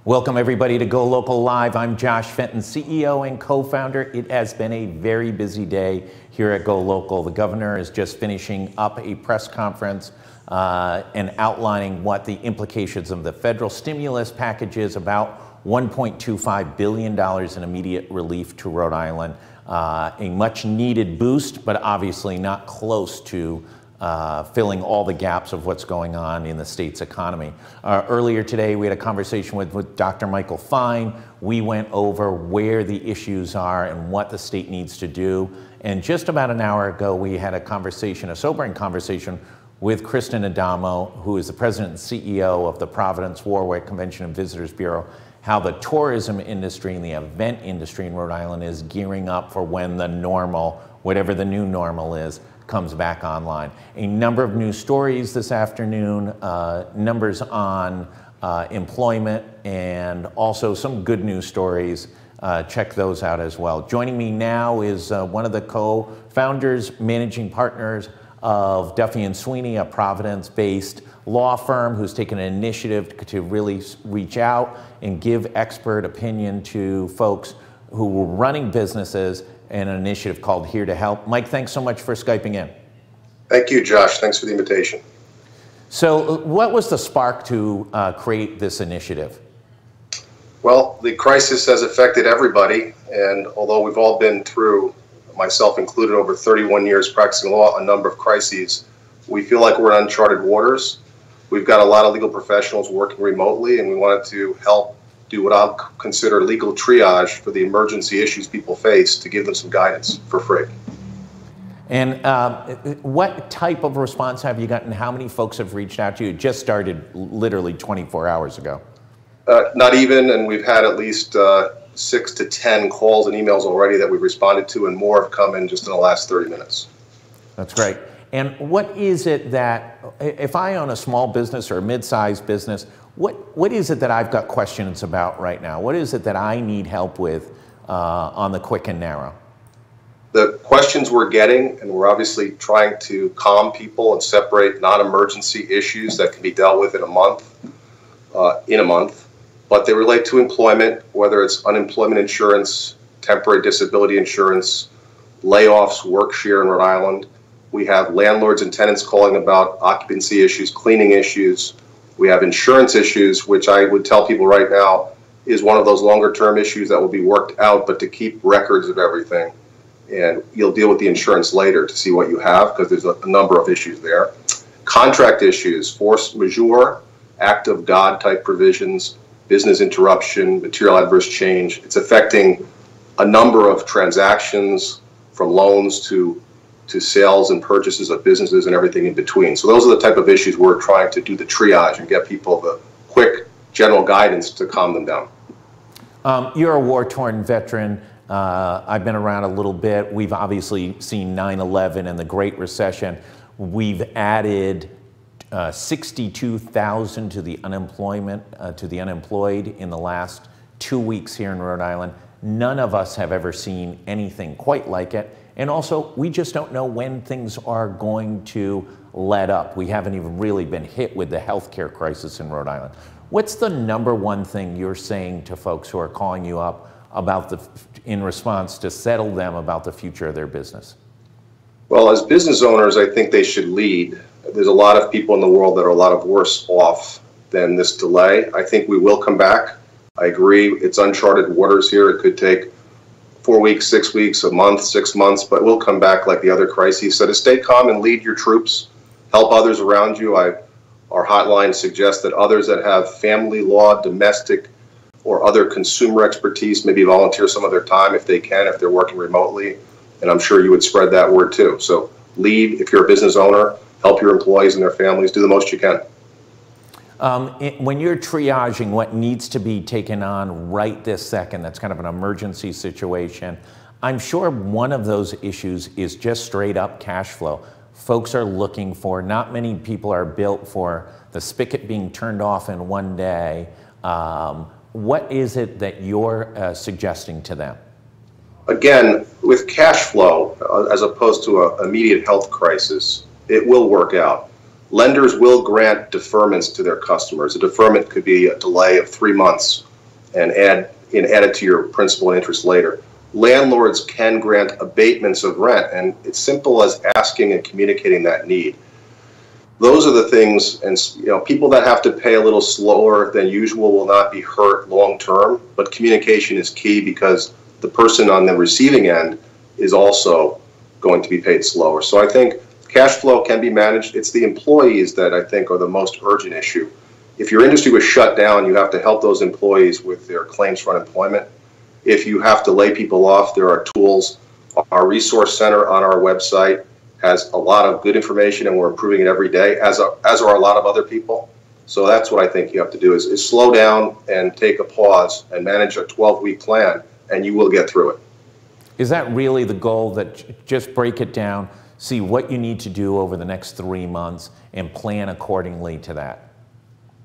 Welcome everybody to GoLocal Live. I'm Josh Fenton, CEO and co-founder. It has been a very busy day here at GoLocal. The governor is just finishing up a press conference and outlining what the implications of the federal stimulus package is, about $1.25 billion in immediate relief to Rhode Island. A much needed boost, but obviously not close to filling all the gaps of what's going on in the state's economy. Earlier today, we had a conversation with Dr. Michael Fine. We went over where the issues are and what the state needs to do. And just about an hour ago, we had a conversation, a sobering conversation with Kristen Adamo, who is the president and CEO of the Providence-Warwick Convention and Visitors Bureau, how the tourism industry and the event industry in Rhode Island is gearing up for when the normal, whatever the new normal is, comes back online. A number of news stories this afternoon, numbers on employment, and also some good news stories. Check those out as well. Joining me now is one of the co-founders, managing partners of Duffy Sweeney, a Providence-based law firm who's taken an initiative to really reach out and give expert opinion to folks who were running businesses, and an initiative called Here to Help. Mike, thanks so much for Skyping in. Thank you, Josh. Thanks for the invitation. So what was the spark to create this initiative? Well, the crisis has affected everybody, and although we've all been through, myself included, over 31 years practicing law, a number of crises, we feel like we're in uncharted waters. We've got a lot of legal professionals working remotely, and we wanted to help do what I'll consider legal triage for the emergency issues people face, to give them some guidance for free. And what type of response have you gotten? How many folks have reached out to you? It just started literally 24 hours ago. Not even, and we've had at least 6 to 10 calls and emails already that we've responded to, and more have come in just in the last 30 minutes. That's great. And what is it that, if I own a small business or a mid-sized business, what is it that I've got questions about right now? What is it that I need help with on the quick and narrow? The questions we're getting, and we're obviously trying to calm people and separate non-emergency issues that can be dealt with in a month, but they relate to employment, whether it's unemployment insurance, temporary disability insurance, layoffs, work share in Rhode Island. We have landlords and tenants calling about occupancy issues, cleaning issues. We have insurance issues, which I would tell people right now is one of those longer term issues that will be worked out, but to keep records of everything. And you'll deal with the insurance later to see what you have, because there's a number of issues there. Contract issues, force majeure, act of God type provisions, business interruption, material adverse change. It's affecting a number of transactions, from loans to sales and purchases of businesses and everything in between. So those are the type of issues we're trying to do the triage and get people the quick general guidance to calm them down. You're a war-torn veteran. I've been around a little bit. We've obviously seen 9/11 and the Great Recession. We've added 62,000 to the unemployed in the last 2 weeks here in Rhode Island. None of us have ever seen anything quite like it. And also, we just don't know when things are going to let up. We haven't even really been hit with the healthcare crisis in Rhode Island. What's the number one thing you're saying to folks who are calling you up about in response to settle them about the future of their business? Well, as business owners, I think they should lead. There's a lot of people in the world that are a lot of worse off than this delay. I think we will come back. I agree, it's uncharted waters here. It could take 4 weeks, 6 weeks, a month, 6 months, but we'll come back like the other crises. So to stay calm and lead your troops, help others around you. Our hotline suggests that others that have family law, domestic, or other consumer expertise maybe volunteer some of their time if they can, if they're working remotely. And I'm sure you would spread that word too. So lead if you're a business owner, help your employees and their families, do the most you can. When you're triaging what needs to be taken on right this second, that's kind of an emergency situation, I'm sure one of those issues is just straight up cash flow. Folks are looking for, not many people are built for the spigot being turned off in one day. What is it that you're suggesting to them? Again, with cash flow, as opposed to an immediate health crisis, it will work out. Lenders will grant deferments to their customers. A deferment could be a delay of 3 months and add it to your principal and interest later. Landlords can grant abatements of rent, and it's simple as asking and communicating that need. Those are the things, and people that have to pay a little slower than usual will not be hurt long term, but communication is key because the person on the receiving end is also going to be paid slower. So I think cash flow can be managed. It's the employees that I think are the most urgent issue. If your industry was shut down, you have to help those employees with their claims for unemployment. If you have to lay people off, there are tools. Our resource center on our website has a lot of good information, and we're improving it every day, as are a lot of other people. So that's what I think you have to do is slow down and take a pause and manage a 12-week plan, and you will get through it. Is that really the goal, that just break it down, see what you need to do over the next 3 months, and plan accordingly to that?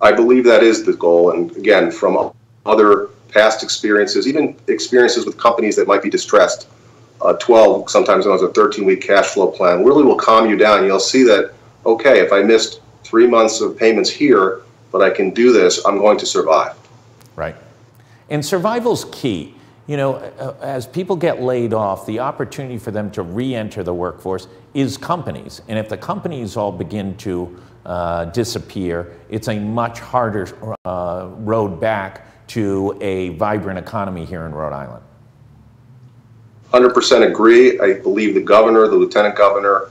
I believe that is the goal. And again, from other past experiences, even experiences with companies that might be distressed, 12, sometimes it was a 13-week cash flow plan, really will calm you down. You'll see that, okay, if I missed 3 months of payments here, but I can do this, I'm going to survive. Right. And survival's key. As people get laid off, the opportunity for them to re-enter the workforce is companies. And if the companies all begin to disappear, it's a much harder road back to a vibrant economy here in Rhode Island. 100% agree. I believe the governor, the lieutenant governor,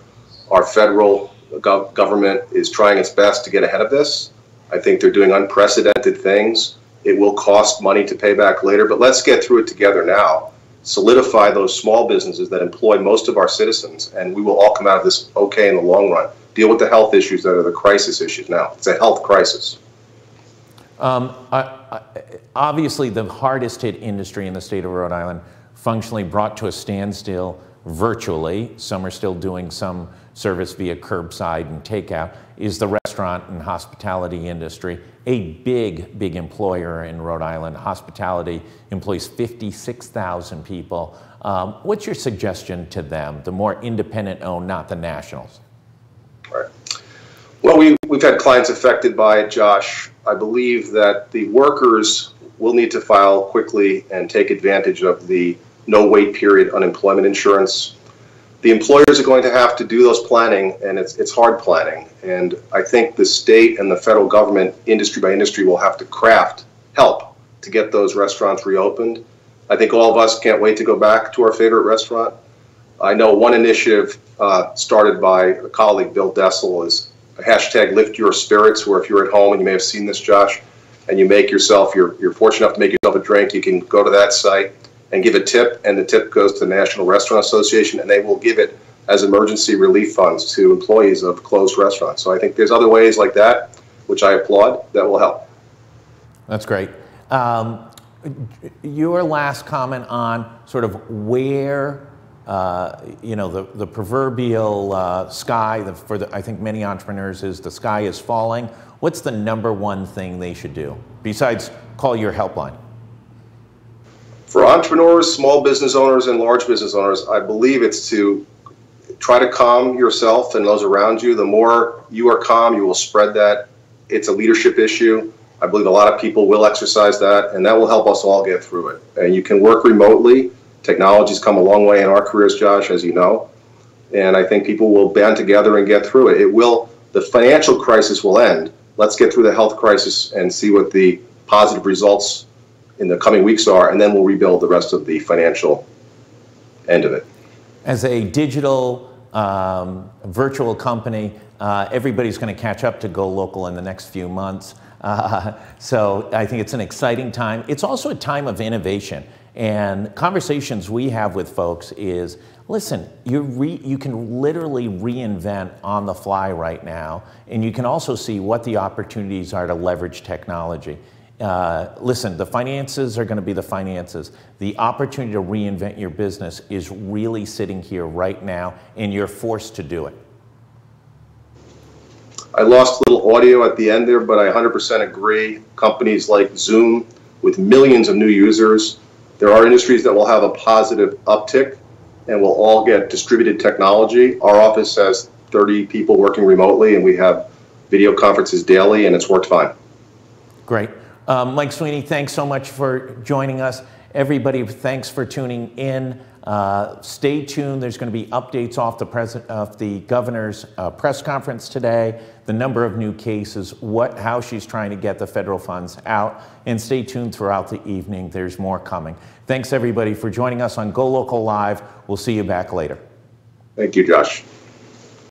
our federal government is trying its best to get ahead of this. I think they're doing unprecedented things. It will cost money to pay back later, but let's get through it together now. Solidify those small businesses that employ most of our citizens, and we will all come out of this okay in the long run. Deal with the health issues that are the crisis issues now. It's a health crisis. Obviously, the hardest hit industry in the state of Rhode Island functionally brought to a standstill virtually. Some are still doing some service via curbside and takeout, is the restaurant and hospitality industry. A big employer in Rhode Island. Hospitality employs 56,000 people. What's your suggestion to them, the more independent owned, not the nationals? Right. Well, we've had clients affected by it, Josh. I believe that the workers will need to file quickly and take advantage of the no wait period unemployment insurance. The employers are going to have to do those planning, and it's hard planning. And I think the state and the federal government, industry by industry, will have to craft help to get those restaurants reopened. I think all of us can't wait to go back to our favorite restaurant. I know one initiative started by a colleague, Bill Dessel, is a hashtag Lift Your Spirits, where if you're at home, and you may have seen this, Josh, and you make yourself, you're fortunate enough to make yourself a drink, you can go to that site and give a tip, and the tip goes to the National Restaurant Association, and they will give it as emergency relief funds to employees of closed restaurants. So I think there's other ways like that, which I applaud, that will help. That's great. Your last comment on sort of where, the proverbial sky, I think many entrepreneurs is the sky is falling. What's the number one thing they should do, besides call your helpline? For entrepreneurs, small business owners, and large business owners, I believe it's to try to calm yourself and those around you. The more you are calm, you will spread that. It's a leadership issue. I believe a lot of people will exercise that, and that will help us all get through it. And you can work remotely. Technology's come a long way in our careers, Josh, as you know. And I think people will band together and get through it. The financial crisis will end. Let's get through the health crisis and see what the positive results in the coming weeks are, and then we'll rebuild the rest of the financial end of it. As a digital virtual company, everybody's going to catch up to GoLocal in the next few months. So I think it's an exciting time. It's also a time of innovation. And conversations we have with folks is, listen, you can literally reinvent on the fly right now, and you can also see what the opportunities are to leverage technology. Listen, the finances are going to be the finances. The opportunity to reinvent your business is really sitting here right now, and you're forced to do it. I lost a little audio at the end there, but I 100% agree. Companies like Zoom with millions of new users, there are industries that will have a positive uptick and will all get distributed technology. Our office has 30 people working remotely, and we have video conferences daily, and it's worked fine. Great. Mike Sweeney, thanks so much for joining us. Everybody, thanks for tuning in. Stay tuned. There's going to be updates off the governor's press conference today, the number of new cases, how she's trying to get the federal funds out, and stay tuned throughout the evening. There's more coming. Thanks everybody for joining us on GoLocal Live. We'll see you back later. Thank you, Josh.